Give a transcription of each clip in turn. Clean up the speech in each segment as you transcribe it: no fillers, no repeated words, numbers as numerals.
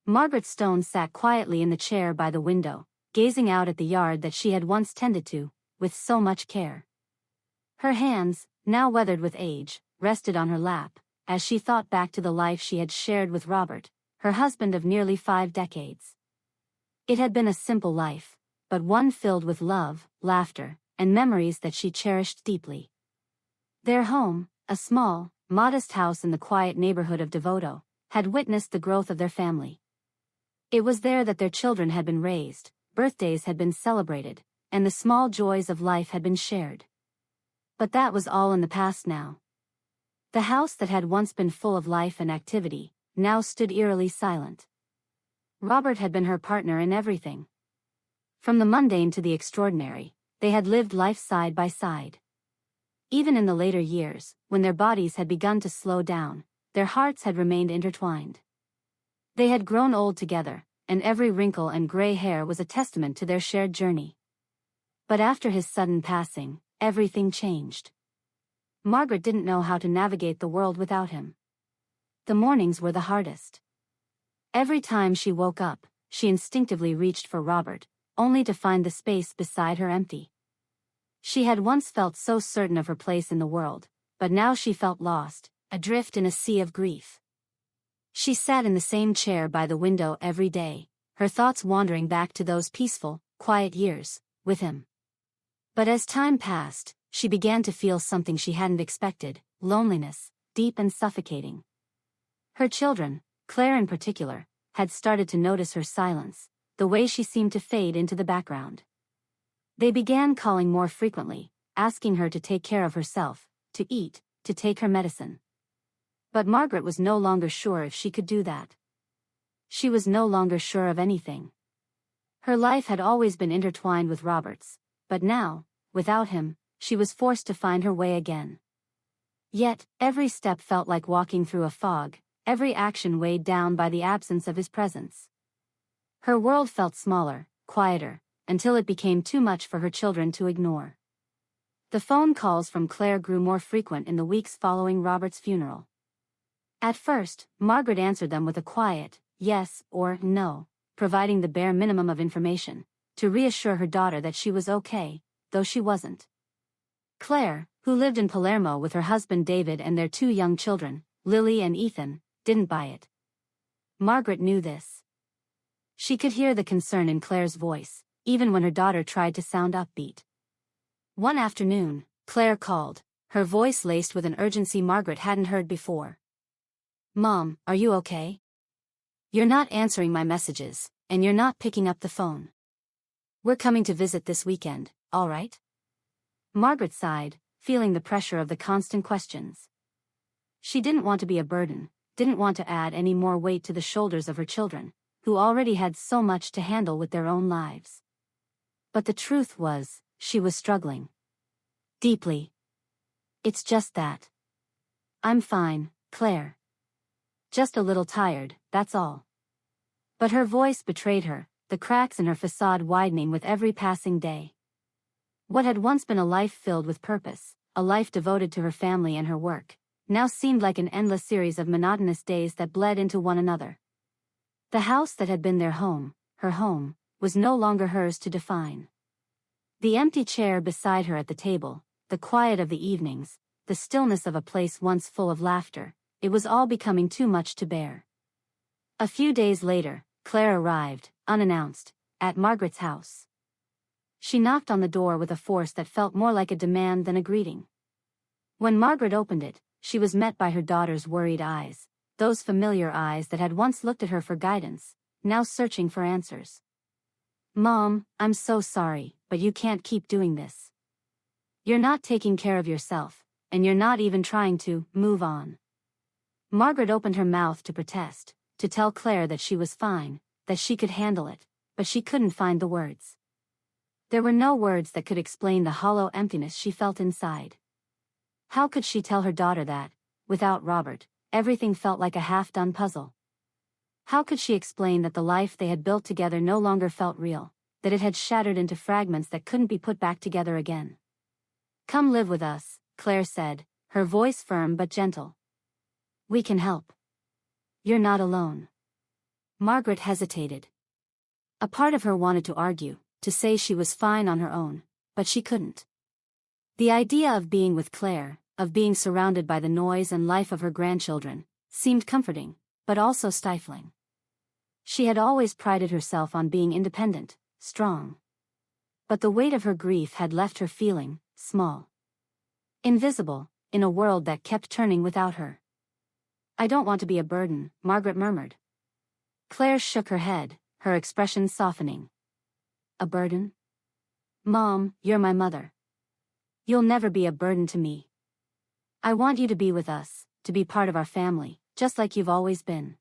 Margaret Stone sat quietly in the chair by the window, gazing out at the yard that she had once tended to, with so much care. Her hands, now weathered with age, rested on her lap, as she thought back to the life she had shared with Robert, her husband of nearly 5 decades. It had been a simple life, but one filled with love, laughter, and memories that she cherished deeply. Their home, a small, modest house in the quiet neighborhood of Devoto, had witnessed the growth of their family. It was there that their children had been raised, birthdays had been celebrated, and the small joys of life had been shared. But that was all in the past now. The house that had once been full of life and activity, now stood eerily silent. Robert had been her partner in everything. From the mundane to the extraordinary, they had lived life side by side. Even in the later years, when their bodies had begun to slow down, their hearts had remained intertwined. They had grown old together, and every wrinkle and gray hair was a testament to their shared journey. But after his sudden passing, everything changed. Margaret didn't know how to navigate the world without him. The mornings were the hardest. Every time she woke up, she instinctively reached for Robert, only to find the space beside her empty. She had once felt so certain of her place in the world, but now she felt lost, adrift in a sea of grief. She sat in the same chair by the window every day, her thoughts wandering back to those peaceful, quiet years, with him. But as time passed, she began to feel something she hadn't expected, loneliness, deep and suffocating. Her children, Claire in particular, had started to notice her silence, the way she seemed to fade into the background. They began calling more frequently, asking her to take care of herself, to eat, to take her medicine. But Margaret was no longer sure if she could do that. She was no longer sure of anything. Her life had always been intertwined with Robert's, but now, without him, she was forced to find her way again. Yet, every step felt like walking through a fog, every action weighed down by the absence of his presence. Her world felt smaller, quieter, until it became too much for her children to ignore. The phone calls from Claire grew more frequent in the weeks following Robert's funeral. At first, Margaret answered them with a quiet, yes or no, providing the bare minimum of information, to reassure her daughter that she was okay, though she wasn't. Claire, who lived in Palermo with her husband David and their 2 young children, Lily and Ethan, didn't buy it. Margaret knew this. She could hear the concern in Claire's voice, even when her daughter tried to sound upbeat. One afternoon, Claire called, her voice laced with an urgency Margaret hadn't heard before. "Mom, are you okay? You're not answering my messages, and you're not picking up the phone. We're coming to visit this weekend, all right?" Margaret sighed, feeling the pressure of the constant questions. She didn't want to be a burden, didn't want to add any more weight to the shoulders of her children, who already had so much to handle with their own lives. But the truth was, she was struggling. Deeply. "It's just that. I'm fine, Claire. Just a little tired, that's all." But her voice betrayed her, the cracks in her facade widening with every passing day. What had once been a life filled with purpose, a life devoted to her family and her work, now seemed like an endless series of monotonous days that bled into one another. The house that had been their home, her home, was no longer hers to define. The empty chair beside her at the table, the quiet of the evenings, the stillness of a place once full of laughter, it was all becoming too much to bear. A few days later, Claire arrived, unannounced, at Margaret's house. She knocked on the door with a force that felt more like a demand than a greeting. When Margaret opened it, she was met by her daughter's worried eyes, those familiar eyes that had once looked at her for guidance, now searching for answers. "Mom, I'm so sorry, but you can't keep doing this. You're not taking care of yourself, and you're not even trying to move on." Margaret opened her mouth to protest, to tell Claire that she was fine, that she could handle it, but she couldn't find the words. There were no words that could explain the hollow emptiness she felt inside. How could she tell her daughter that, without Robert, everything felt like a half-done puzzle? How could she explain that the life they had built together no longer felt real, that it had shattered into fragments that couldn't be put back together again? "Come live with us," Claire said, her voice firm but gentle. "We can help. You're not alone." Margaret hesitated. A part of her wanted to argue, to say she was fine on her own, but she couldn't. The idea of being with Claire, of being surrounded by the noise and life of her grandchildren, seemed comforting, but also stifling. She had always prided herself on being independent, strong. But the weight of her grief had left her feeling small. Invisible, in a world that kept turning without her. "I don't want to be a burden," Margaret murmured. Claire shook her head, her expression softening. "A burden? Mom, you're my mother. You'll never be a burden to me. I want you to be with us, to be part of our family, just like you've always been."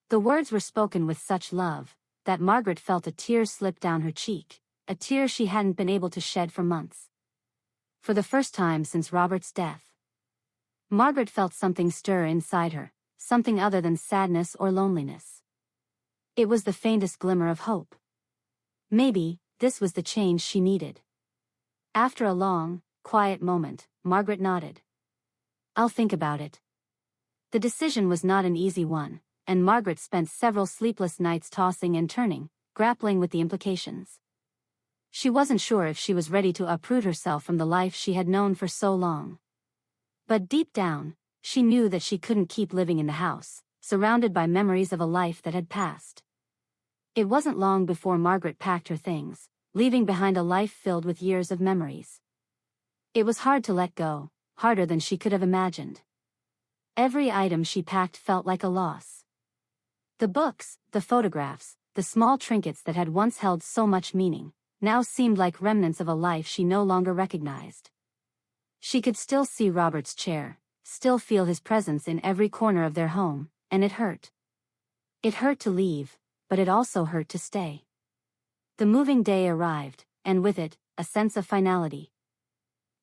The words were spoken with such love, that Margaret felt a tear slip down her cheek, a tear she hadn't been able to shed for months. For the first time since Robert's death, Margaret felt something stir inside her, something other than sadness or loneliness. It was the faintest glimmer of hope. Maybe this was the change she needed. After a long, quiet moment, Margaret nodded. "I'll think about it." The decision was not an easy one, and Margaret spent several sleepless nights tossing and turning, grappling with the implications. She wasn't sure if she was ready to uproot herself from the life she had known for so long. But deep down, she knew that she couldn't keep living in the house, surrounded by memories of a life that had passed. It wasn't long before Margaret packed her things, leaving behind a life filled with years of memories. It was hard to let go, harder than she could have imagined. Every item she packed felt like a loss. The books, the photographs, the small trinkets that had once held so much meaning, now seemed like remnants of a life she no longer recognized. She could still see Robert's chair, still feel his presence in every corner of their home, and it hurt. It hurt to leave, but it also hurt to stay. The moving day arrived, and with it, a sense of finality.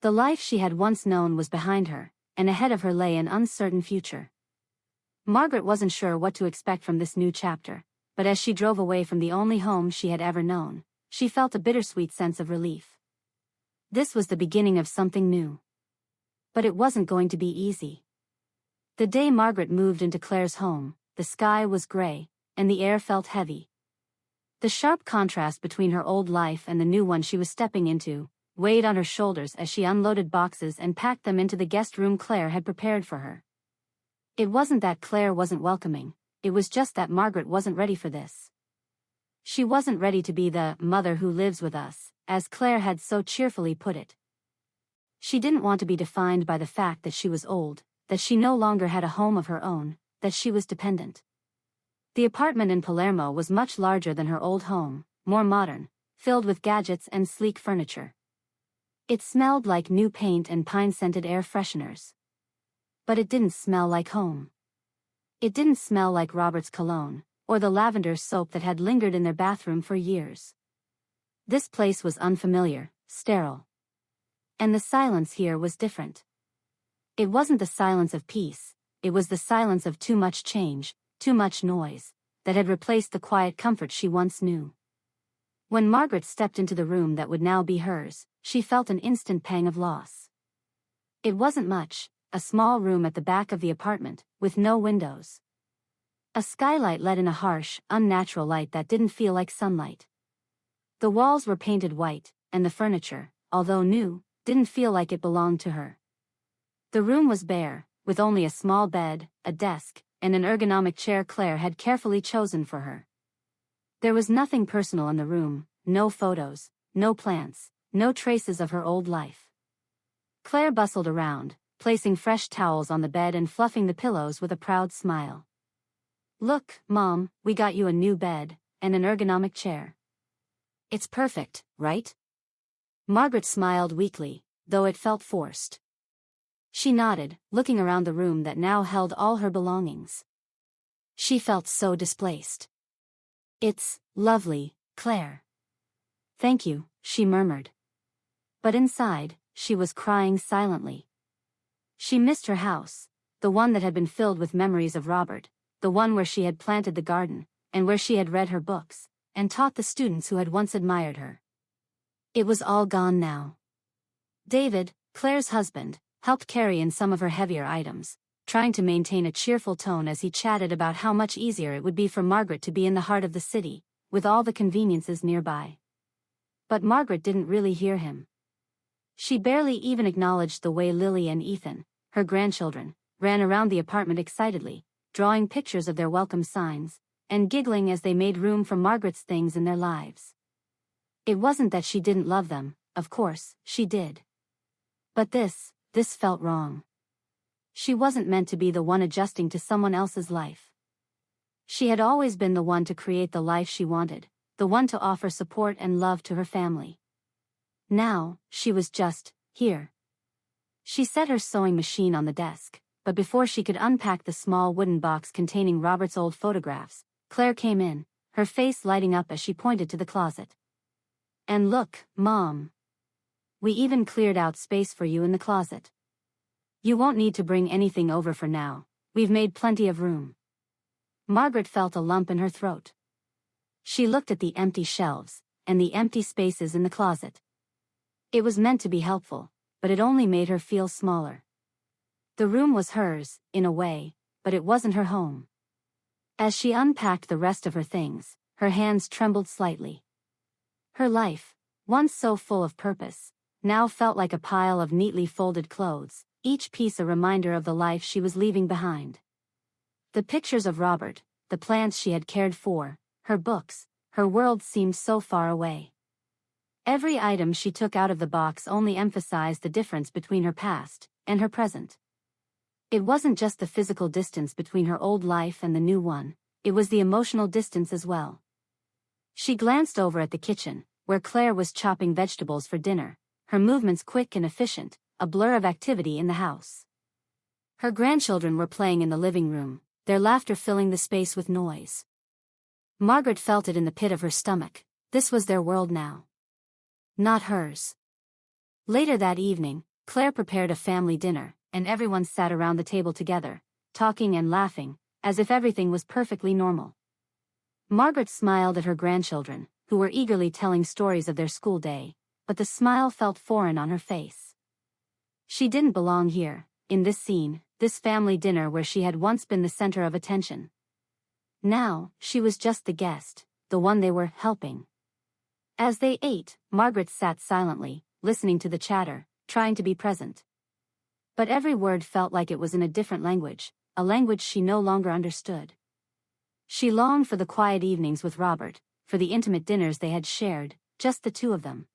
The life she had once known was behind her, and ahead of her lay an uncertain future. Margaret wasn't sure what to expect from this new chapter, but as she drove away from the only home she had ever known, she felt a bittersweet sense of relief. This was the beginning of something new. But it wasn't going to be easy. The day Margaret moved into Claire's home, the sky was gray, and the air felt heavy. The sharp contrast between her old life and the new one she was stepping into weighed on her shoulders as she unloaded boxes and packed them into the guest room Claire had prepared for her. It wasn't that Claire wasn't welcoming, it was just that Margaret wasn't ready for this. She wasn't ready to be the mother who lives with us, as Claire had so cheerfully put it. She didn't want to be defined by the fact that she was old, that she no longer had a home of her own, that she was dependent. The apartment in Palermo was much larger than her old home, more modern, filled with gadgets and sleek furniture. It smelled like new paint and pine-scented air fresheners. But it didn't smell like home. It didn't smell like Robert's cologne, or the lavender soap that had lingered in their bathroom for years. This place was unfamiliar, sterile. And the silence here was different. It wasn't the silence of peace, it was the silence of too much change, too much noise, that had replaced the quiet comfort she once knew. When Margaret stepped into the room that would now be hers, she felt an instant pang of loss. It wasn't much, a small room at the back of the apartment, with no windows. A skylight let in a harsh, unnatural light that didn't feel like sunlight. The walls were painted white, and the furniture, although new, didn't feel like it belonged to her. The room was bare, with only a small bed, a desk, and an ergonomic chair Claire had carefully chosen for her. There was nothing personal in the room, no photos, no plants, no traces of her old life. Claire bustled around, placing fresh towels on the bed and fluffing the pillows with a proud smile. "Look, Mom, we got you a new bed, and an ergonomic chair. It's perfect, right?" Margaret smiled weakly, though it felt forced. She nodded, looking around the room that now held all her belongings. She felt so displaced. "It's lovely, Claire." "Thank you," she murmured. But inside, she was crying silently. She missed her house, the one that had been filled with memories of Robert, the one where she had planted the garden, and where she had read her books, and taught the students who had once admired her. It was all gone now. David, Claire's husband, helped carry in some of her heavier items, trying to maintain a cheerful tone as he chatted about how much easier it would be for Margaret to be in the heart of the city, with all the conveniences nearby. But Margaret didn't really hear him. She barely even acknowledged the way Lily and Ethan, her grandchildren, ran around the apartment excitedly, drawing pictures of their welcome signs, and giggling as they made room for Margaret's things in their lives. It wasn't that she didn't love them, of course, she did. But this felt wrong. She wasn't meant to be the one adjusting to someone else's life. She had always been the one to create the life she wanted, the one to offer support and love to her family. Now, she was just here. She set her sewing machine on the desk, but before she could unpack the small wooden box containing Robert's old photographs, Claire came in, her face lighting up as she pointed to the closet. "And look, Mom. We even cleared out space for you in the closet. You won't need to bring anything over for now, we've made plenty of room." Margaret felt a lump in her throat. She looked at the empty shelves, and the empty spaces in the closet. It was meant to be helpful, but it only made her feel smaller. The room was hers, in a way, but it wasn't her home. As she unpacked the rest of her things, her hands trembled slightly. Her life, once so full of purpose, now felt like a pile of neatly folded clothes, each piece a reminder of the life she was leaving behind. The pictures of Robert, the plants she had cared for, her books, her world seemed so far away. Every item she took out of the box only emphasized the difference between her past and her present. It wasn't just the physical distance between her old life and the new one, it was the emotional distance as well. She glanced over at the kitchen, where Claire was chopping vegetables for dinner, her movements quick and efficient, a blur of activity in the house. Her grandchildren were playing in the living room, their laughter filling the space with noise. Margaret felt it in the pit of her stomach. This was their world now. Not hers. Later that evening, Claire prepared a family dinner, and everyone sat around the table together, talking and laughing, as if everything was perfectly normal. Margaret smiled at her grandchildren, who were eagerly telling stories of their school day, but the smile felt foreign on her face. She didn't belong here, in this scene, this family dinner where she had once been the center of attention. Now, she was just the guest, the one they were helping. As they ate, Margaret sat silently, listening to the chatter, trying to be present. But every word felt like it was in a different language, a language she no longer understood. She longed for the quiet evenings with Robert, for the intimate dinners they had shared, just the two of them.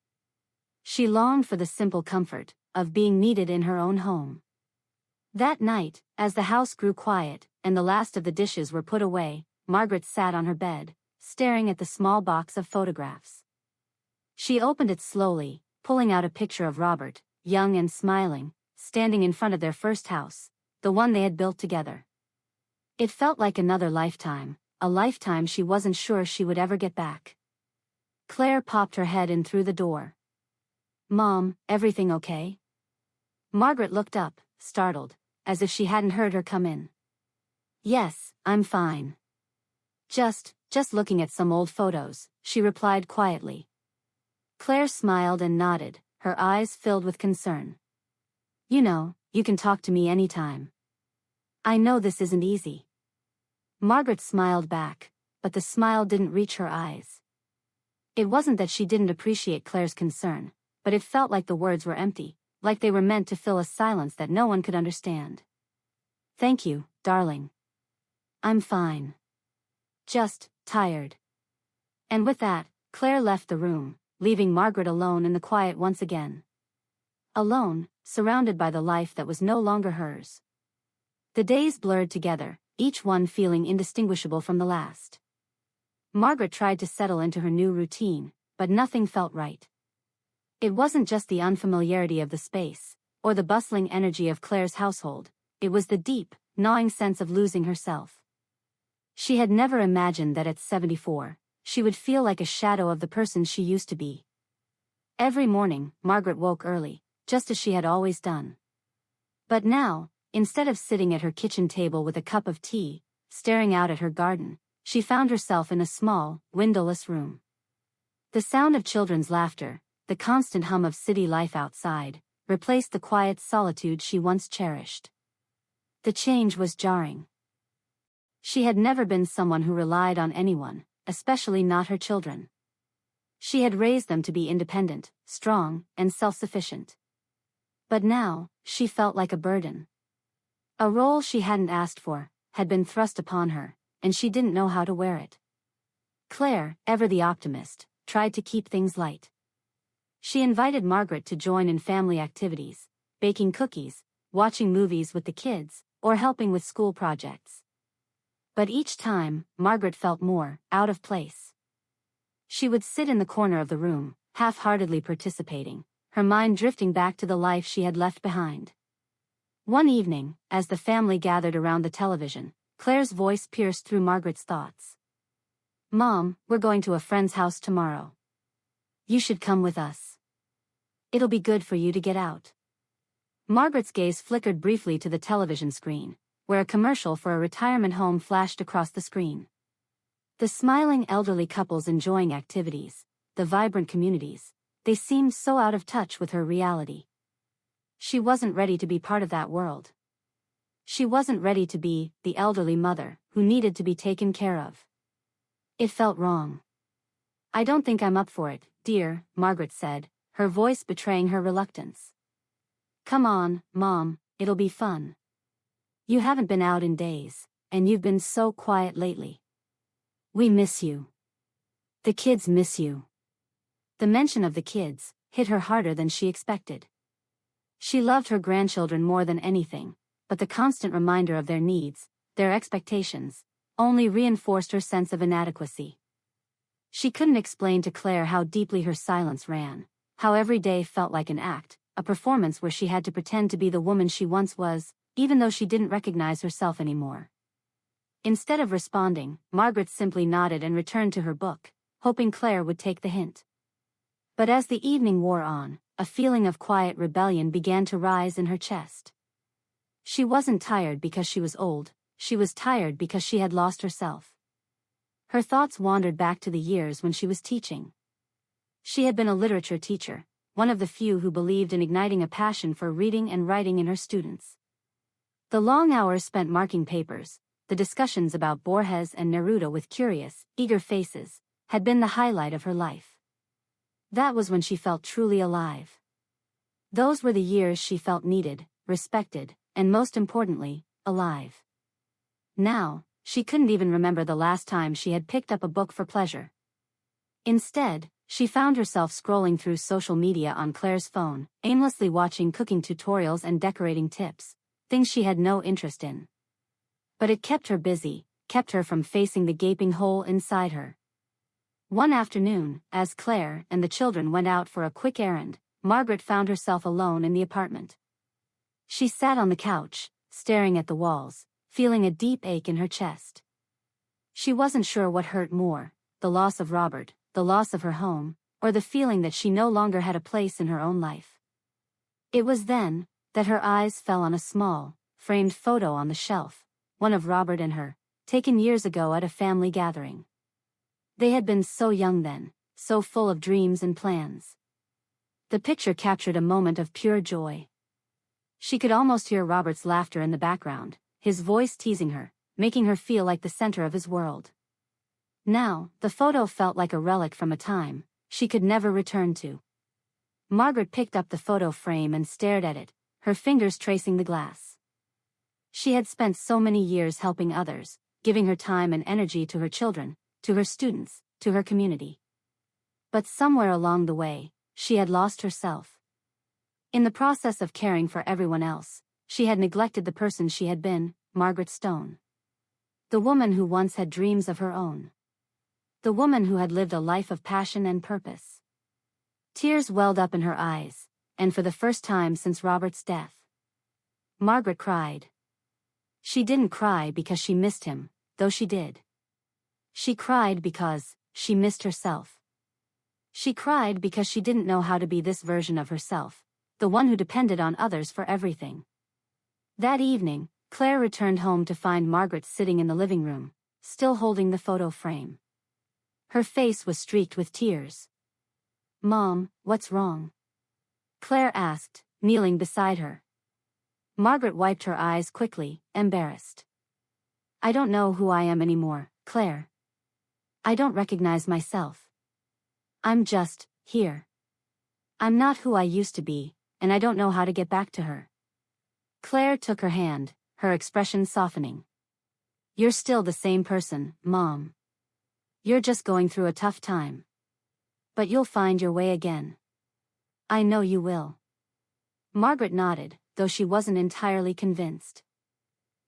She longed for the simple comfort of being needed in her own home. That night, as the house grew quiet, and the last of the dishes were put away, Margaret sat on her bed, staring at the small box of photographs. She opened it slowly, pulling out a picture of Robert, young and smiling, standing in front of their first house, the one they had built together. It felt like another lifetime, a lifetime she wasn't sure she would ever get back. Claire popped her head in through the door. "Mom, everything okay?" Margaret looked up, startled, as if she hadn't heard her come in. "Yes, I'm fine. Just looking at some old photos," she replied quietly. Claire smiled and nodded, her eyes filled with concern. "You know, you can talk to me anytime. I know this isn't easy." Margaret smiled back, but the smile didn't reach her eyes. It wasn't that she didn't appreciate Claire's concern, but it felt like the words were empty, like they were meant to fill a silence that no one could understand. "Thank you, darling. I'm fine. Just tired." And with that, Claire left the room, leaving Margaret alone in the quiet once again. Alone, surrounded by the life that was no longer hers. The days blurred together, each one feeling indistinguishable from the last. Margaret tried to settle into her new routine, but nothing felt right. It wasn't just the unfamiliarity of the space, or the bustling energy of Claire's household, it was the deep, gnawing sense of losing herself. She had never imagined that at 74, she would feel like a shadow of the person she used to be. Every morning, Margaret woke early, just as she had always done. But now, instead of sitting at her kitchen table with a cup of tea, staring out at her garden, she found herself in a small, windowless room. The sound of children's laughter, the constant hum of city life outside, replaced the quiet solitude she once cherished. The change was jarring. She had never been someone who relied on anyone, especially not her children. She had raised them to be independent, strong, and self-sufficient. But now, she felt like a burden. A role she hadn't asked for, had been thrust upon her, and she didn't know how to wear it. Claire, ever the optimist, tried to keep things light. She invited Margaret to join in family activities, baking cookies, watching movies with the kids, or helping with school projects. But each time, Margaret felt more out of place. She would sit in the corner of the room, half-heartedly participating, her mind drifting back to the life she had left behind. One evening, as the family gathered around the television, Claire's voice pierced through Margaret's thoughts. "Mom, we're going to a friend's house tomorrow. You should come with us. It'll be good for you to get out." Margaret's gaze flickered briefly to the television screen, where a commercial for a retirement home flashed across the screen. The smiling elderly couples enjoying activities, the vibrant communities, they seemed so out of touch with her reality. She wasn't ready to be part of that world. She wasn't ready to be the elderly mother who needed to be taken care of. It felt wrong. "I don't think I'm up for it, dear," Margaret said, her voice betraying her reluctance. "Come on, Mom, it'll be fun. You haven't been out in days, and you've been so quiet lately. We miss you. The kids miss you." The mention of the kids hit her harder than she expected. She loved her grandchildren more than anything, but the constant reminder of their needs, their expectations, only reinforced her sense of inadequacy. She couldn't explain to Claire how deeply her silence ran, how every day felt like an act, a performance where she had to pretend to be the woman she once was, even though she didn't recognize herself anymore. Instead of responding, Margaret simply nodded and returned to her book, hoping Claire would take the hint. But as the evening wore on, a feeling of quiet rebellion began to rise in her chest. She wasn't tired because she was old, she was tired because she had lost herself. Her thoughts wandered back to the years when she was teaching. She had been a literature teacher, one of the few who believed in igniting a passion for reading and writing in her students. The long hours spent marking papers, the discussions about Borges and Neruda with curious, eager faces, had been the highlight of her life. That was when she felt truly alive. Those were the years she felt needed, respected, and most importantly, alive. Now, she couldn't even remember the last time she had picked up a book for pleasure. Instead, she found herself scrolling through social media on Claire's phone, aimlessly watching cooking tutorials and decorating tips, things she had no interest in. But it kept her busy, kept her from facing the gaping hole inside her. One afternoon, as Claire and the children went out for a quick errand, Margaret found herself alone in the apartment. She sat on the couch, staring at the walls, feeling a deep ache in her chest. She wasn't sure what hurt more, the loss of Robert, the loss of her home, or the feeling that she no longer had a place in her own life. It was then that her eyes fell on a small, framed photo on the shelf, one of Robert and her, taken years ago at a family gathering. They had been so young then, so full of dreams and plans. The picture captured a moment of pure joy. She could almost hear Robert's laughter in the background, his voice teasing her, making her feel like the center of his world. Now, the photo felt like a relic from a time she could never return to. Margaret picked up the photo frame and stared at it, her fingers tracing the glass. She had spent so many years helping others, giving her time and energy to her children, to her students, to her community. But somewhere along the way, she had lost herself. In the process of caring for everyone else, she had neglected the person she had been, Margaret Stone. The woman who once had dreams of her own. The woman who had lived a life of passion and purpose. Tears welled up in her eyes, and for the first time since Robert's death, Margaret cried. She didn't cry because she missed him, though she did. She cried because she missed herself. She cried because she didn't know how to be this version of herself, the one who depended on others for everything. That evening, Claire returned home to find Margaret sitting in the living room, still holding the photo frame. Her face was streaked with tears. "Mom, what's wrong?" Claire asked, kneeling beside her. Margaret wiped her eyes quickly, embarrassed. I don't know who I am anymore, Claire. I don't recognize myself. I'm just here. I'm not who I used to be, and I don't know how to get back to her. Claire took her hand, her expression softening. You're still the same person, Mom. You're just going through a tough time. But you'll find your way again. I know you will. Margaret nodded, though she wasn't entirely convinced.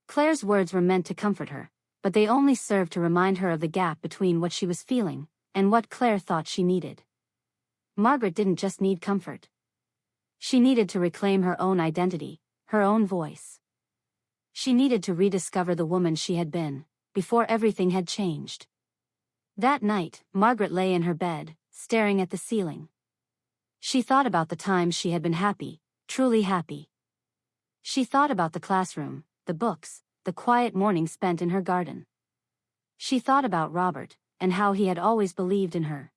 Claire's words were meant to comfort her, but they only served to remind her of the gap between what she was feeling and what Claire thought she needed. Margaret didn't just need comfort. She needed to reclaim her own identity, her own voice. She needed to rediscover the woman she had been, before everything had changed. That night, Margaret lay in her bed, staring at the ceiling. She thought about the times she had been happy, truly happy. She thought about the classroom, the books, the quiet mornings spent in her garden. She thought about Robert, and how he had always believed in her.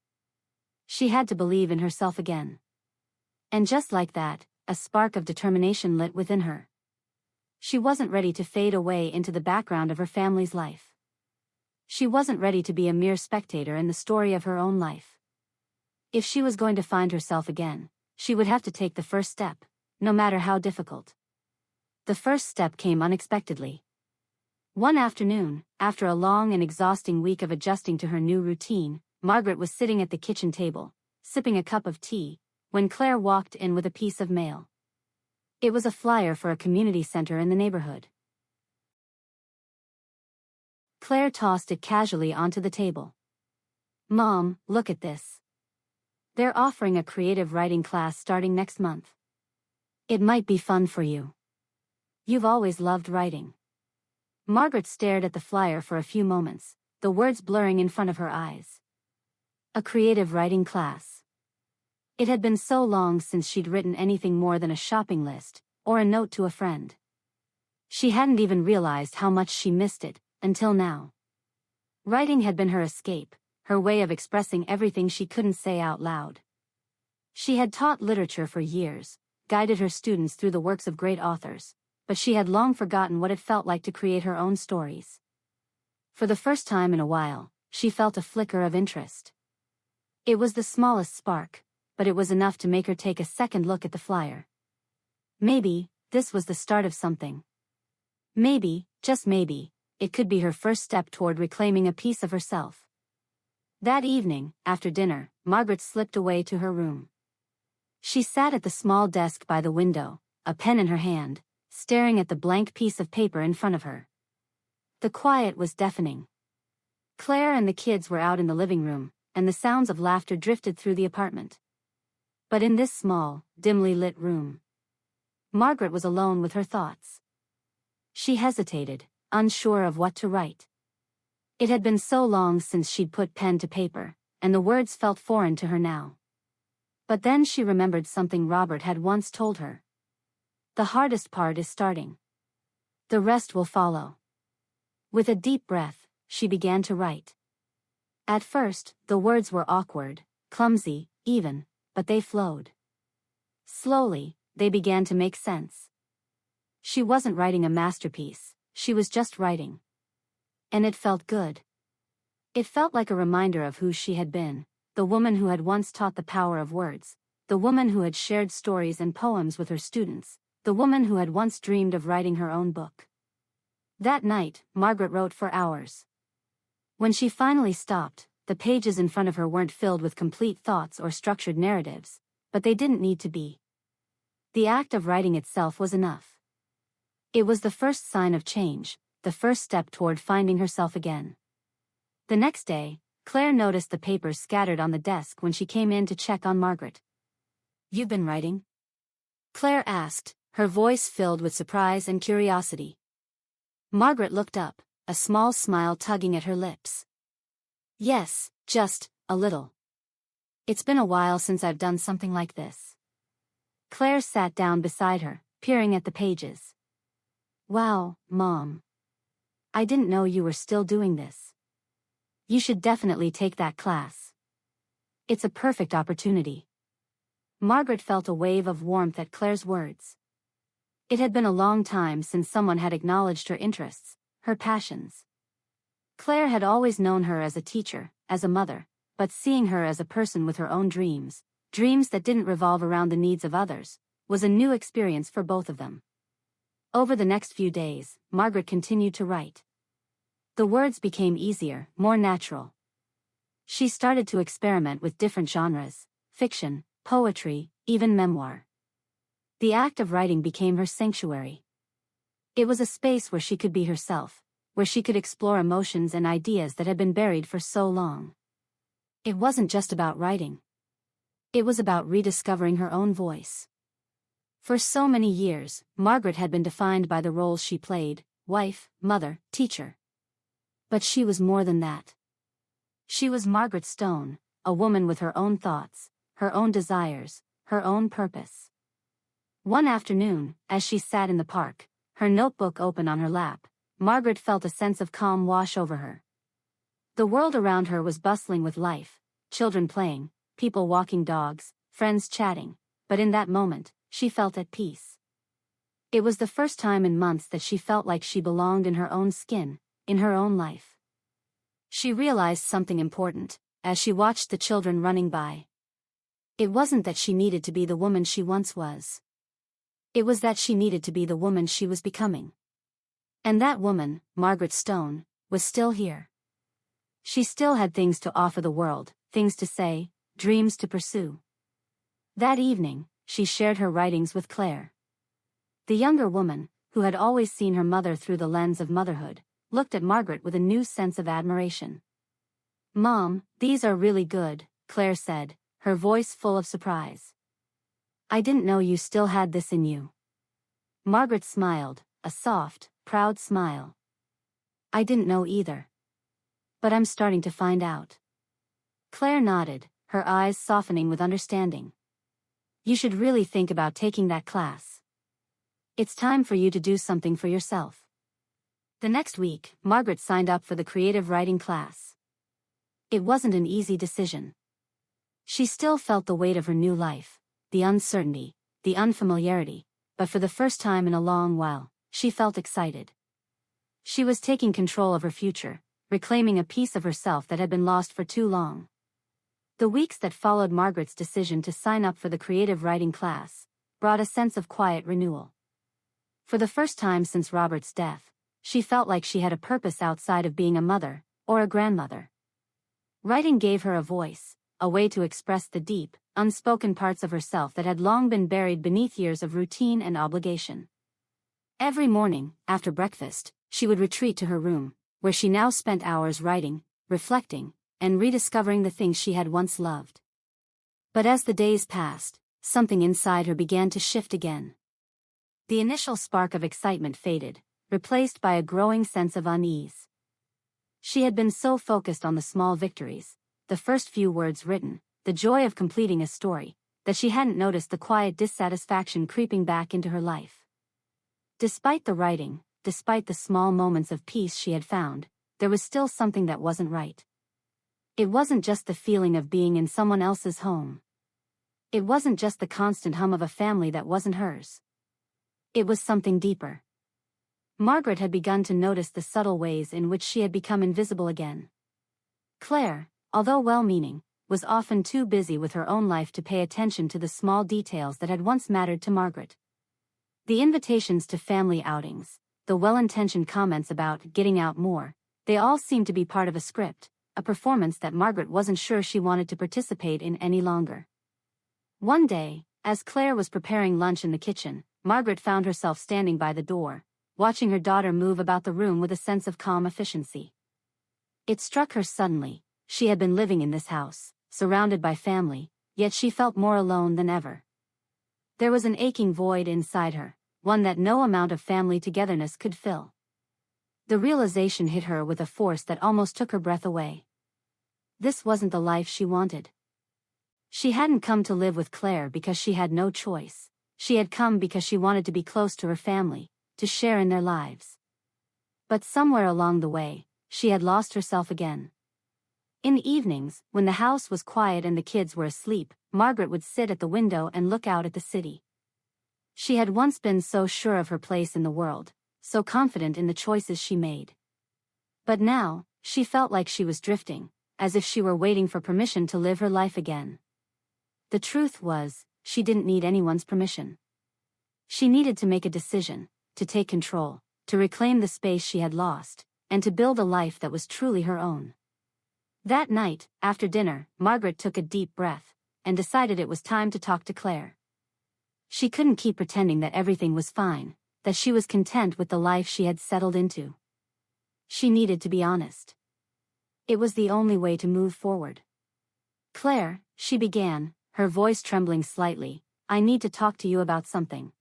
She had to believe in herself again. And just like that, a spark of determination lit within her. She wasn't ready to fade away into the background of her family's life. She wasn't ready to be a mere spectator in the story of her own life. If she was going to find herself again, she would have to take the first step, no matter how difficult. The first step came unexpectedly. One afternoon, after a long and exhausting week of adjusting to her new routine, Margaret was sitting at the kitchen table, sipping a cup of tea, when Claire walked in with a piece of mail. It was a flyer for a community center in the neighborhood. Claire tossed it casually onto the table. Mom, look at this. They're offering a creative writing class starting next month. It might be fun for you. You've always loved writing. Margaret stared at the flyer for a few moments, the words blurring in front of her eyes. A creative writing class. It had been so long since she'd written anything more than a shopping list, or a note to a friend. She hadn't even realized how much she missed it, until now. Writing had been her escape, her way of expressing everything she couldn't say out loud. She had taught literature for years, guided her students through the works of great authors, but she had long forgotten what it felt like to create her own stories. For the first time in a while, she felt a flicker of interest. It was the smallest spark, but it was enough to make her take a second look at the flyer. Maybe, this was the start of something. Maybe, just maybe, it could be her first step toward reclaiming a piece of herself. That evening, after dinner, Margaret slipped away to her room. She sat at the small desk by the window, a pen in her hand, staring at the blank piece of paper in front of her. The quiet was deafening. Claire and the kids were out in the living room, and the sounds of laughter drifted through the apartment. But in this small, dimly lit room, Margaret was alone with her thoughts. She hesitated, unsure of what to write. It had been so long since she'd put pen to paper, and the words felt foreign to her now. But then she remembered something Robert had once told her. The hardest part is starting. The rest will follow. With a deep breath, she began to write. At first, the words were awkward, clumsy, even, but they flowed. Slowly, they began to make sense. She wasn't writing a masterpiece, she was just writing. And it felt good. It felt like a reminder of who she had been, the woman who had once taught the power of words, the woman who had shared stories and poems with her students, the woman who had once dreamed of writing her own book. That night, Margaret wrote for hours. When she finally stopped, the pages in front of her weren't filled with complete thoughts or structured narratives, but they didn't need to be. The act of writing itself was enough. It was the first sign of change, the first step toward finding herself again. The next day, Claire noticed the papers scattered on the desk when she came in to check on Margaret. "You've been writing?" Claire asked, her voice filled with surprise and curiosity. Margaret looked up, a small smile tugging at her lips. "Yes, just a little. It's been a while since I've done something like this." Claire sat down beside her, peering at the pages. "Wow, Mom. I didn't know you were still doing this. You should definitely take that class. It's a perfect opportunity." Margaret felt a wave of warmth at Claire's words. It had been a long time since someone had acknowledged her interests, her passions. Claire had always known her as a teacher, as a mother, but seeing her as a person with her own dreams, dreams that didn't revolve around the needs of others, was a new experience for both of them. Over the next few days, Margaret continued to write. The words became easier, more natural. She started to experiment with different genres, fiction, poetry, even memoir. The act of writing became her sanctuary. It was a space where she could be herself, where she could explore emotions and ideas that had been buried for so long. It wasn't just about writing. It was about rediscovering her own voice. For so many years, Margaret had been defined by the roles she played: wife, mother, teacher. But she was more than that. She was Margaret Stone, a woman with her own thoughts, her own desires, her own purpose. One afternoon, as she sat in the park, her notebook open on her lap, Margaret felt a sense of calm wash over her. The world around her was bustling with life, children playing, people walking dogs, friends chatting, but in that moment, she felt at peace. It was the first time in months that she felt like she belonged in her own skin, in her own life. She realized something important, as she watched the children running by. It wasn't that she needed to be the woman she once was. It was that she needed to be the woman she was becoming. And that woman, Margaret Stone, was still here. She still had things to offer the world, things to say, dreams to pursue. That evening, she shared her writings with Claire. The younger woman, who had always seen her mother through the lens of motherhood, looked at Margaret with a new sense of admiration. "Mom, these are really good," Claire said, her voice full of surprise. "I didn't know you still had this in you." Margaret smiled, a soft, proud smile. "I didn't know either. But I'm starting to find out." Claire nodded, her eyes softening with understanding. "You should really think about taking that class. It's time for you to do something for yourself." The next week, Margaret signed up for the creative writing class. It wasn't an easy decision. She still felt the weight of her new life, the uncertainty, the unfamiliarity, but for the first time in a long while, she felt excited. She was taking control of her future, reclaiming a piece of herself that had been lost for too long. The weeks that followed Margaret's decision to sign up for the creative writing class brought a sense of quiet renewal. For the first time since Robert's death, she felt like she had a purpose outside of being a mother or a grandmother. Writing gave her a voice, a way to express the deep, unspoken parts of herself that had long been buried beneath years of routine and obligation. Every morning, after breakfast, she would retreat to her room, where she now spent hours writing, reflecting, and rediscovering the things she had once loved. But as the days passed, something inside her began to shift again. The initial spark of excitement faded, replaced by a growing sense of unease. She had been so focused on the small victories, the first few words written, the joy of completing a story, that she hadn't noticed the quiet dissatisfaction creeping back into her life. Despite the writing, despite the small moments of peace she had found, there was still something that wasn't right. It wasn't just the feeling of being in someone else's home. It wasn't just the constant hum of a family that wasn't hers. It was something deeper. Margaret had begun to notice the subtle ways in which she had become invisible again. Claire, although well-meaning, was often too busy with her own life to pay attention to the small details that had once mattered to Margaret. The invitations to family outings, the well-intentioned comments about getting out more, they all seemed to be part of a script, a performance that Margaret wasn't sure she wanted to participate in any longer. One day, as Claire was preparing lunch in the kitchen, Margaret found herself standing by the door, watching her daughter move about the room with a sense of calm efficiency. It struck her suddenly, she had been living in this house, surrounded by family, yet she felt more alone than ever. There was an aching void inside her, one that no amount of family togetherness could fill. The realization hit her with a force that almost took her breath away. This wasn't the life she wanted. She hadn't come to live with Claire because she had no choice. She had come because she wanted to be close to her family, to share in their lives. But somewhere along the way, she had lost herself again. In the evenings, when the house was quiet and the kids were asleep, Margaret would sit at the window and look out at the city. She had once been so sure of her place in the world, so confident in the choices she made. But now, she felt like she was drifting, as if she were waiting for permission to live her life again. The truth was, she didn't need anyone's permission. She needed to make a decision, to take control, to reclaim the space she had lost, and to build a life that was truly her own. That night, after dinner, Margaret took a deep breath, and decided it was time to talk to Claire. She couldn't keep pretending that everything was fine, that she was content with the life she had settled into. She needed to be honest. It was the only way to move forward. "Claire," she began, her voice trembling slightly, "I need to talk to you about something."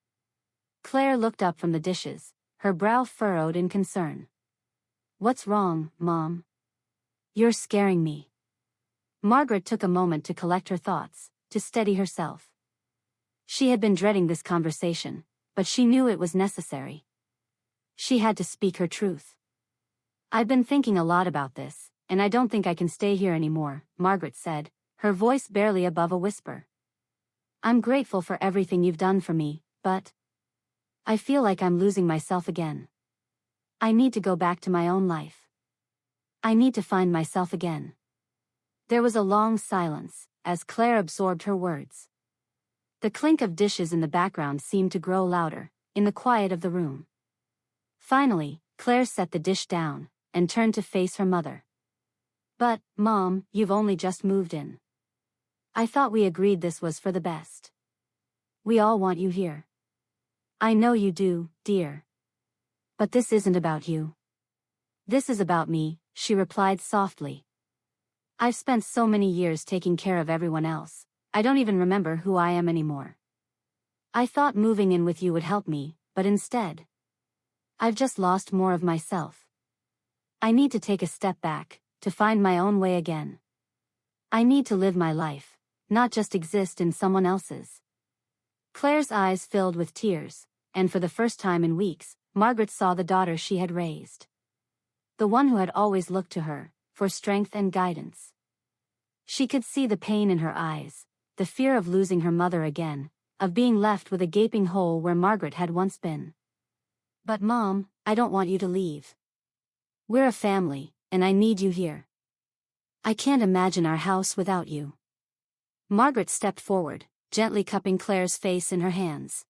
Claire looked up from the dishes, her brow furrowed in concern. "What's wrong, Mom? You're scaring me." Margaret took a moment to collect her thoughts, to steady herself. She had been dreading this conversation, but she knew it was necessary. She had to speak her truth. "I've been thinking a lot about this, and I don't think I can stay here anymore," Margaret said, her voice barely above a whisper. "I'm grateful for everything you've done for me, but I feel like I'm losing myself again. I need to go back to my own life. I need to find myself again." There was a long silence, as Claire absorbed her words. The clink of dishes in the background seemed to grow louder, in the quiet of the room. Finally, Claire set the dish down, and turned to face her mother. "But, Mom, you've only just moved in. I thought we agreed this was for the best. We all want you here. I know you do, dear. But this isn't about you. This is about me," she replied softly. "I've spent so many years taking care of everyone else, I don't even remember who I am anymore. I thought moving in with you would help me, but instead, I've just lost more of myself. I need to take a step back, to find my own way again. I need to live my life, not just exist in someone else's." Claire's eyes filled with tears, and for the first time in weeks, Margaret saw the daughter she had raised. The one who had always looked to her, for strength and guidance. She could see the pain in her eyes, the fear of losing her mother again, of being left with a gaping hole where Margaret had once been. "But Mom, I don't want you to leave. We're a family, and I need you here. I can't imagine our house without you." Margaret stepped forward, gently cupping Claire's face in her hands.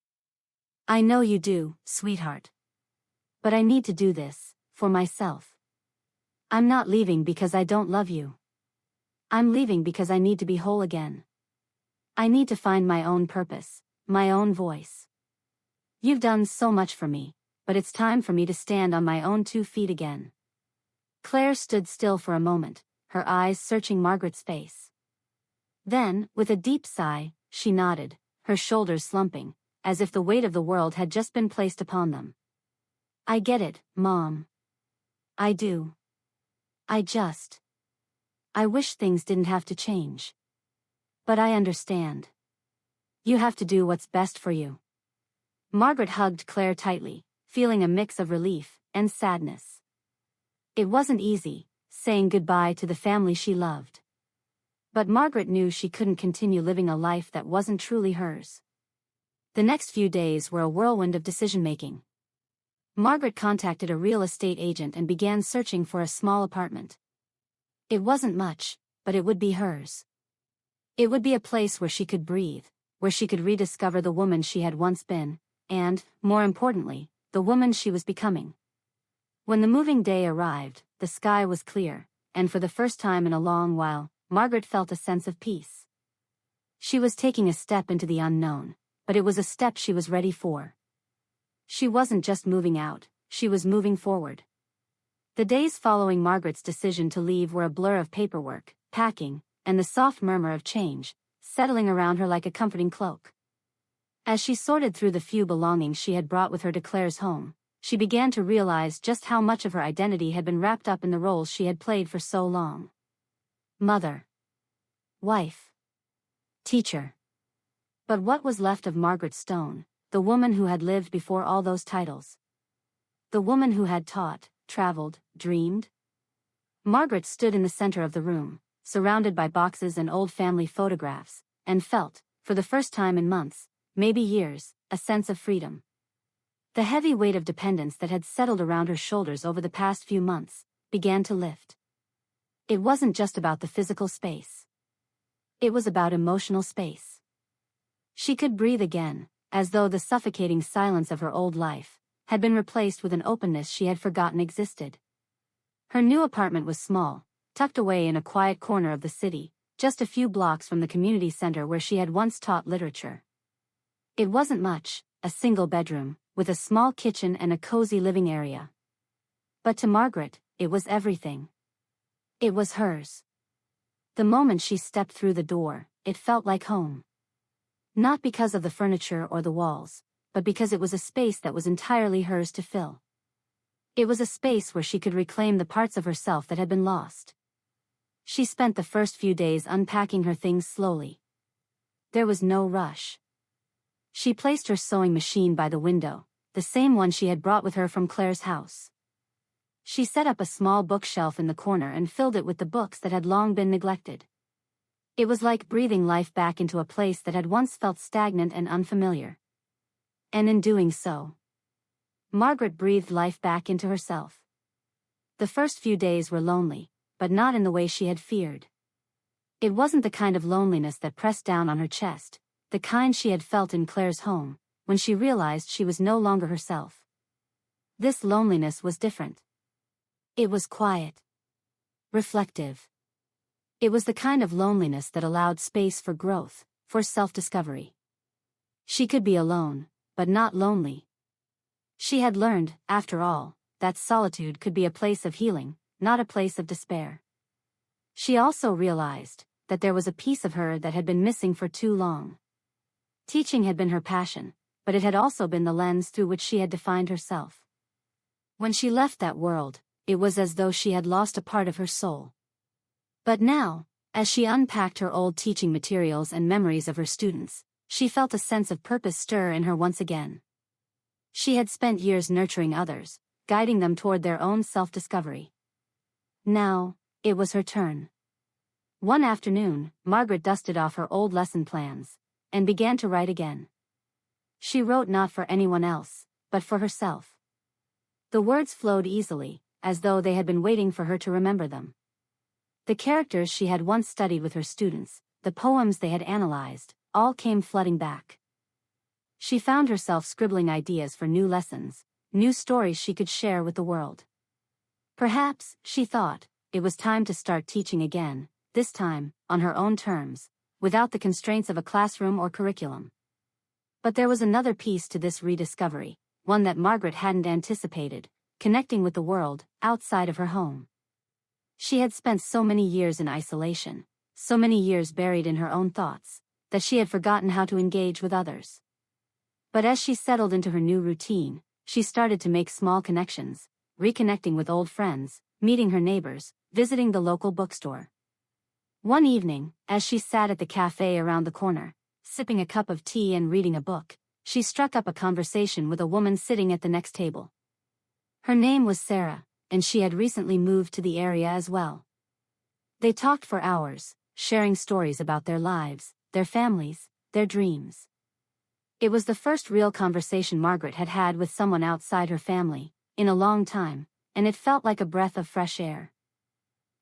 "I know you do, sweetheart. But I need to do this, for myself. I'm not leaving because I don't love you. I'm leaving because I need to be whole again. I need to find my own purpose, my own voice. You've done so much for me, but it's time for me to stand on my own 2 feet again." Claire stood still for a moment, her eyes searching Margaret's face. Then, with a deep sigh, she nodded, her shoulders slumping, as if the weight of the world had just been placed upon them. "I get it, Mom. I do. I wish things didn't have to change. But I understand. You have to do what's best for you." Margaret hugged Claire tightly, feeling a mix of relief and sadness. It wasn't easy, saying goodbye to the family she loved. But Margaret knew she couldn't continue living a life that wasn't truly hers. The next few days were a whirlwind of decision-making. Margaret contacted a real estate agent and began searching for a small apartment. It wasn't much, but it would be hers. It would be a place where she could breathe, where she could rediscover the woman she had once been, and, more importantly, the woman she was becoming. When the moving day arrived, the sky was clear, and for the first time in a long while, Margaret felt a sense of peace. She was taking a step into the unknown, but it was a step she was ready for. She wasn't just moving out, she was moving forward. The days following Margaret's decision to leave were a blur of paperwork, packing, and the soft murmur of change, settling around her like a comforting cloak. As she sorted through the few belongings she had brought with her to Claire's home, she began to realize just how much of her identity had been wrapped up in the roles she had played for so long. Mother. Wife. Teacher. But what was left of Margaret Stone, the woman who had lived before all those titles? The woman who had taught, traveled, dreamed? Margaret stood in the center of the room, surrounded by boxes and old family photographs, and felt, for the first time in months, maybe years, a sense of freedom. The heavy weight of dependence that had settled around her shoulders over the past few months began to lift. It wasn't just about the physical space. It was about emotional space. She could breathe again, as though the suffocating silence of her old life had been replaced with an openness she had forgotten existed. Her new apartment was small, tucked away in a quiet corner of the city, just a few blocks from the community center where she had once taught literature. It wasn't much, a single bedroom, with a small kitchen and a cozy living area. But to Margaret, it was everything. It was hers. The moment she stepped through the door, it felt like home. Not because of the furniture or the walls, but because it was a space that was entirely hers to fill. It was a space where she could reclaim the parts of herself that had been lost. She spent the first few days unpacking her things slowly. There was no rush. She placed her sewing machine by the window, the same one she had brought with her from Claire's house. She set up a small bookshelf in the corner and filled it with the books that had long been neglected. It was like breathing life back into a place that had once felt stagnant and unfamiliar. And in doing so, Margaret breathed life back into herself. The first few days were lonely, but not in the way she had feared. It wasn't the kind of loneliness that pressed down on her chest, the kind she had felt in Claire's home, when she realized she was no longer herself. This loneliness was different. It was quiet. Reflective. It was the kind of loneliness that allowed space for growth, for self-discovery. She could be alone, but not lonely. She had learned, after all, that solitude could be a place of healing, not a place of despair. She also realized that there was a piece of her that had been missing for too long. Teaching had been her passion, but it had also been the lens through which she had defined herself. When she left that world, it was as though she had lost a part of her soul. But now, as she unpacked her old teaching materials and memories of her students, she felt a sense of purpose stir in her once again. She had spent years nurturing others, guiding them toward their own self-discovery. Now, it was her turn. One afternoon, Margaret dusted off her old lesson plans and began to write again. She wrote not for anyone else, but for herself. The words flowed easily, as though they had been waiting for her to remember them. The characters she had once studied with her students, the poems they had analyzed, all came flooding back. She found herself scribbling ideas for new lessons, new stories she could share with the world. Perhaps, she thought, it was time to start teaching again, this time, on her own terms, without the constraints of a classroom or curriculum. But there was another piece to this rediscovery, one that Margaret hadn't anticipated, connecting with the world outside of her home. She had spent so many years in isolation, so many years buried in her own thoughts, that she had forgotten how to engage with others. But as she settled into her new routine, she started to make small connections, reconnecting with old friends, meeting her neighbors, visiting the local bookstore. One evening, as she sat at the cafe around the corner, sipping a cup of tea and reading a book, she struck up a conversation with a woman sitting at the next table. Her name was Sarah, and she had recently moved to the area as well. They talked for hours, sharing stories about their lives, their families, their dreams. It was the first real conversation Margaret had had with someone outside her family, in a long time, and it felt like a breath of fresh air.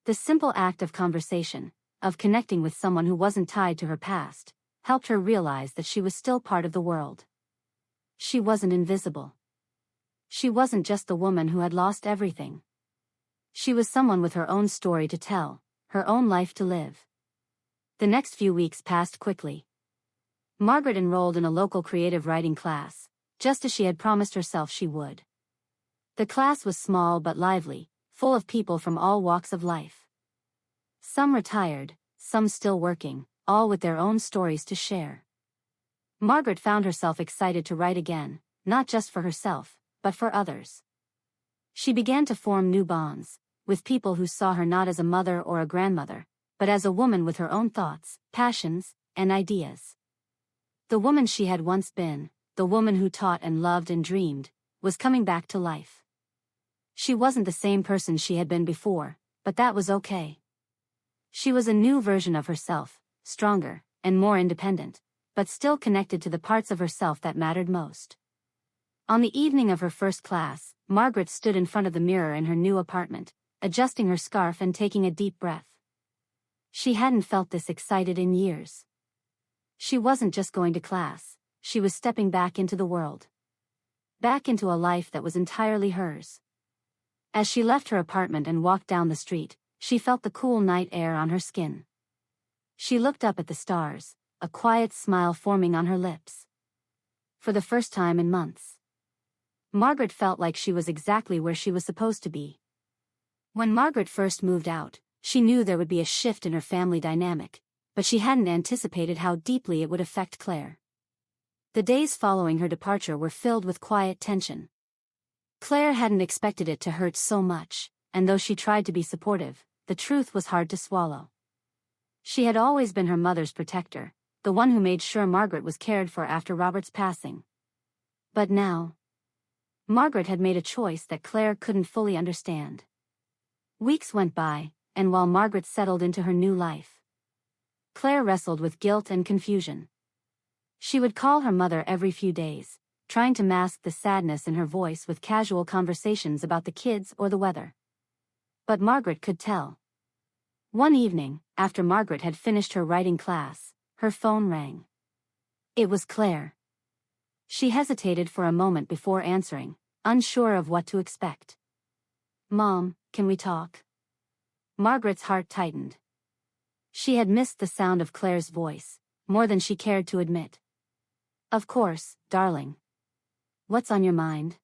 The simple act of conversation, of connecting with someone who wasn't tied to her past, helped her realize that she was still part of the world. She wasn't invisible. She wasn't just the woman who had lost everything. She was someone with her own story to tell, her own life to live. The next few weeks passed quickly. Margaret enrolled in a local creative writing class, just as she had promised herself she would. The class was small but lively, full of people from all walks of life. Some retired, some still working, all with their own stories to share. Margaret found herself excited to write again, not just for herself, but for others. She began to form new bonds, with people who saw her not as a mother or a grandmother, but as a woman with her own thoughts, passions, and ideas. The woman she had once been, the woman who taught and loved and dreamed, was coming back to life. She wasn't the same person she had been before, but that was okay. She was a new version of herself, stronger, and more independent, but still connected to the parts of herself that mattered most. On the evening of her first class, Margaret stood in front of the mirror in her new apartment, adjusting her scarf and taking a deep breath. She hadn't felt this excited in years. She wasn't just going to class, she was stepping back into the world. Back into a life that was entirely hers. As she left her apartment and walked down the street, she felt the cool night air on her skin. She looked up at the stars, a quiet smile forming on her lips. For the first time in months, Margaret felt like she was exactly where she was supposed to be. When Margaret first moved out, she knew there would be a shift in her family dynamic, but she hadn't anticipated how deeply it would affect Claire. The days following her departure were filled with quiet tension. Claire hadn't expected it to hurt so much, and though she tried to be supportive, the truth was hard to swallow. She had always been her mother's protector, the one who made sure Margaret was cared for after Robert's passing. But now, Margaret had made a choice that Claire couldn't fully understand. Weeks went by, and while Margaret settled into her new life, Claire wrestled with guilt and confusion. She would call her mother every few days, trying to mask the sadness in her voice with casual conversations about the kids or the weather. But Margaret could tell. One evening, after Margaret had finished her writing class, her phone rang. It was Claire. She hesitated for a moment before answering, unsure of what to expect. "Mom, can we talk?" Margaret's heart tightened. She had missed the sound of Claire's voice, more than she cared to admit. "Of course, darling. What's on your mind?"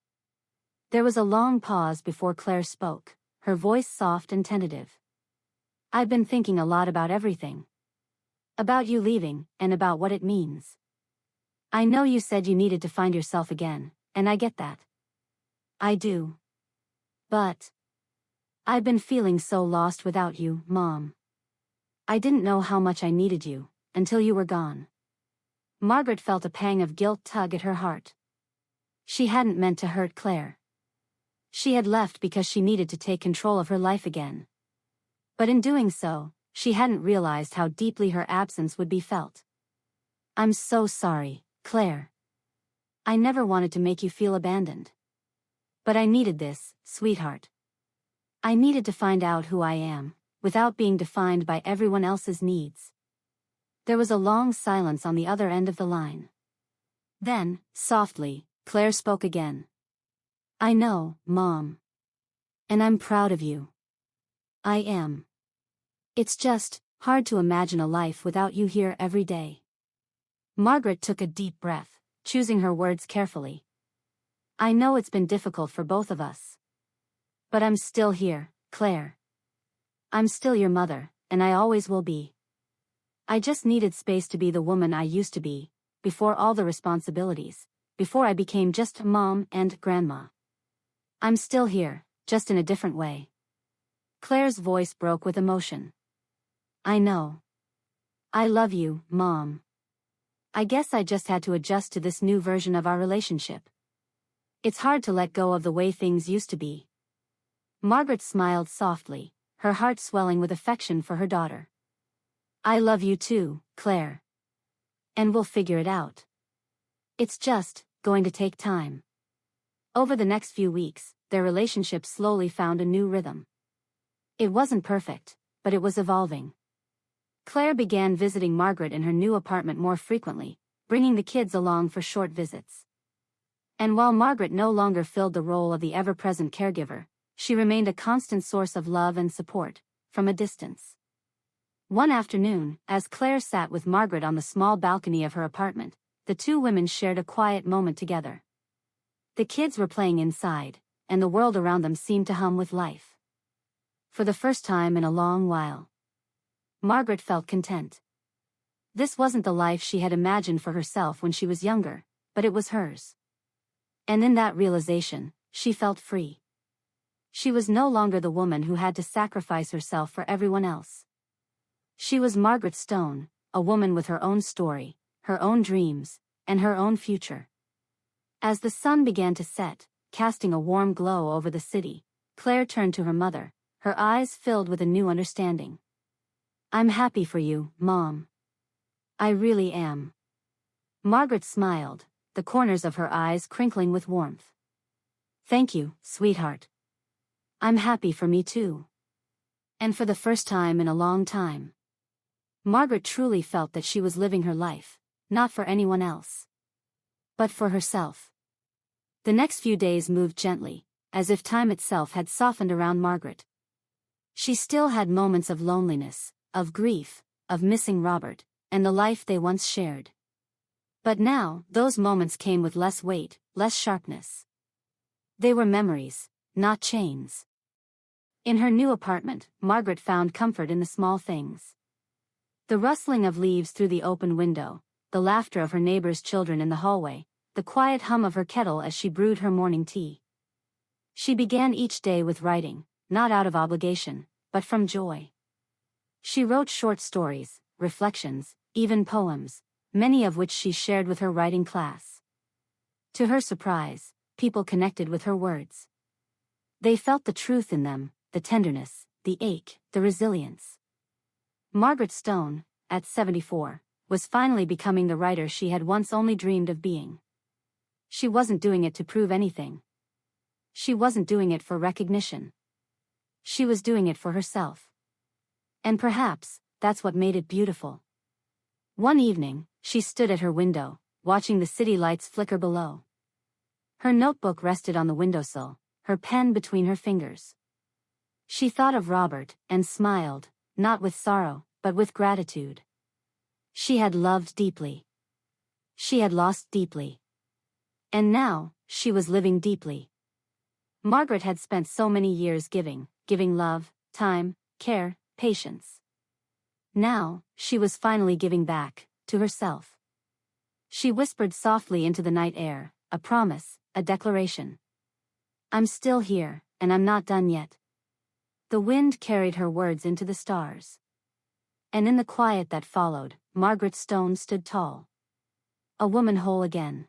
There was a long pause before Claire spoke, her voice soft and tentative. "I've been thinking a lot about everything. About you leaving, and about what it means. I know you said you needed to find yourself again, and I get that. I do. But I've been feeling so lost without you, Mom. I didn't know how much I needed you, until you were gone." Margaret felt a pang of guilt tug at her heart. She hadn't meant to hurt Claire. She had left because she needed to take control of her life again. But in doing so, she hadn't realized how deeply her absence would be felt. "I'm so sorry, Claire. I never wanted to make you feel abandoned. But I needed this, sweetheart. I needed to find out who I am, without being defined by everyone else's needs." There was a long silence on the other end of the line. Then, softly, Claire spoke again. "I know, Mom. And I'm proud of you. I am. It's just hard to imagine a life without you here every day." Margaret took a deep breath, choosing her words carefully. "I know it's been difficult for both of us. But I'm still here, Claire. I'm still your mother, and I always will be. I just needed space to be the woman I used to be, before all the responsibilities, before I became just Mom and Grandma. I'm still here, just in a different way." Claire's voice broke with emotion. "I know. I love you, Mom. I guess I just had to adjust to this new version of our relationship. It's hard to let go of the way things used to be." Margaret smiled softly, her heart swelling with affection for her daughter. "I love you too, Claire. And we'll figure it out. It's just going to take time." Over the next few weeks, their relationship slowly found a new rhythm. It wasn't perfect, but it was evolving. Claire began visiting Margaret in her new apartment more frequently, bringing the kids along for short visits. And while Margaret no longer filled the role of the ever-present caregiver, she remained a constant source of love and support, from a distance. One afternoon, as Claire sat with Margaret on the small balcony of her apartment, the two women shared a quiet moment together. The kids were playing inside, and the world around them seemed to hum with life. For the first time in a long while, Margaret felt content. This wasn't the life she had imagined for herself when she was younger, but it was hers. And in that realization, she felt free. She was no longer the woman who had to sacrifice herself for everyone else. She was Margaret Stone, a woman with her own story, her own dreams, and her own future. As the sun began to set, casting a warm glow over the city, Claire turned to her mother, her eyes filled with a new understanding. "I'm happy for you, Mom. I really am. Margaret smiled, the corners of her eyes crinkling with warmth. "Thank you, sweetheart. I'm happy for me too." And for the first time in a long time, Margaret truly felt that she was living her life, not for anyone else, but for herself. The next few days moved gently, as if time itself had softened around Margaret. She still had moments of loneliness, of grief, of missing Robert, and the life they once shared. But now, those moments came with less weight, less sharpness. They were memories, not chains. In her new apartment, Margaret found comfort in the small things. The rustling of leaves through the open window, the laughter of her neighbors' children in the hallway, the quiet hum of her kettle as she brewed her morning tea. She began each day with writing, not out of obligation, but from joy. She wrote short stories, reflections, even poems, many of which she shared with her writing class. To her surprise, people connected with her words. They felt the truth in them, the tenderness, the ache, the resilience. Margaret Stone, at 74, was finally becoming the writer she had once only dreamed of being. She wasn't doing it to prove anything. She wasn't doing it for recognition. She was doing it for herself. And perhaps, that's what made it beautiful. One evening, she stood at her window, watching the city lights flicker below. Her notebook rested on the windowsill, her pen between her fingers. She thought of Robert, and smiled, not with sorrow, but with gratitude. She had loved deeply. She had lost deeply. And now, she was living deeply. Margaret had spent so many years giving love, time, care, patience. Now, she was finally giving back, to herself. She whispered softly into the night air, a promise, a declaration. "I'm still here, and I'm not done yet." The wind carried her words into the stars. And in the quiet that followed, Margaret Stone stood tall. A woman whole again.